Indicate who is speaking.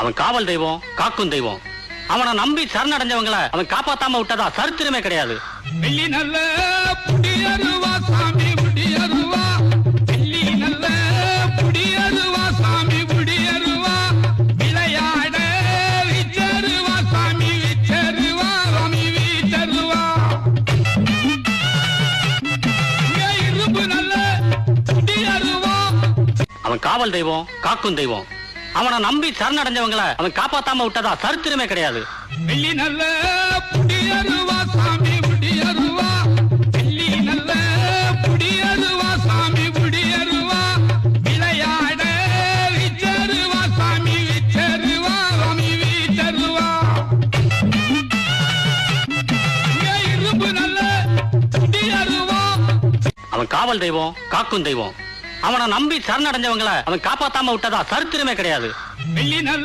Speaker 1: அவன் காவல் தெய்வம், காக்கும் தெய்வம். அவனை நம்பி சரணடைஞ்சவங்களை அவன் காப்பாத்தாம விட்டதா சரித்திரமே கிடையாது.
Speaker 2: வெள்ளி நல்ல புடியருவா சாமி புடியருவா, வெள்ளி நல்ல புடியருவா சாமி புடியருவா, விளையாட விச்சருவா சாமி விச்சருவா, சாமி விச்சருவா. இரும்பு நல்ல புடியருவா.
Speaker 1: அவன் காவல் தெய்வம், காக்கும் தெய்வம். அவனை நம்பி சரணடைஞ்சவங்களை அவன் காப்பாத்தாம விட்டதா சரித்திரமே கிடையாது.
Speaker 2: வெள்ளி நல்ல புடியருவா சாமி புடியருவா, வெள்ளி நல்ல புடியருவா சாமி புடியருவா, விளையாட விச்சருவா சாமி விச்சருவா, சாமி விச்சருவா. இரும்பு நல்ல புடியருவா.
Speaker 1: அவன் காவல் தெய்வம், காக்கும் தெய்வம். அவனை நம்பி சரணடைஞ்சவங்களை அவன் காப்பாத்தாம விட்டதா சரித்திரமே கிடையாது.
Speaker 2: வெள்ளி நல்ல